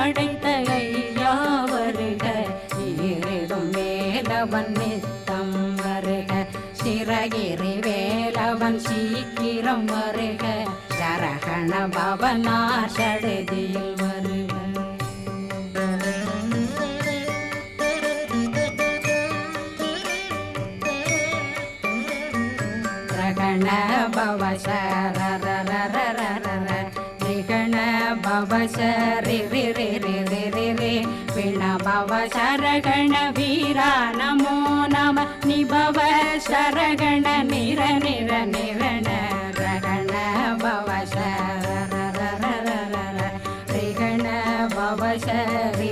படைத்த ஐயா வருக, ஈரிடும் வேலவன் நித்தம் வருக, சிறகிரி வேலவன் சீக்கிரம் வருக, சரகண பவனார் சடுதியில் வருக. ரகண பவ சரரரரரர ரிகண பவ சரி ரி ரி ரி ரி ரி ரி விண பவ சரகண வீரா நமோ நம நிபவ சரகண நிர நிர நிரண ரகண பவ சரரரரர ரிகண பவ சரி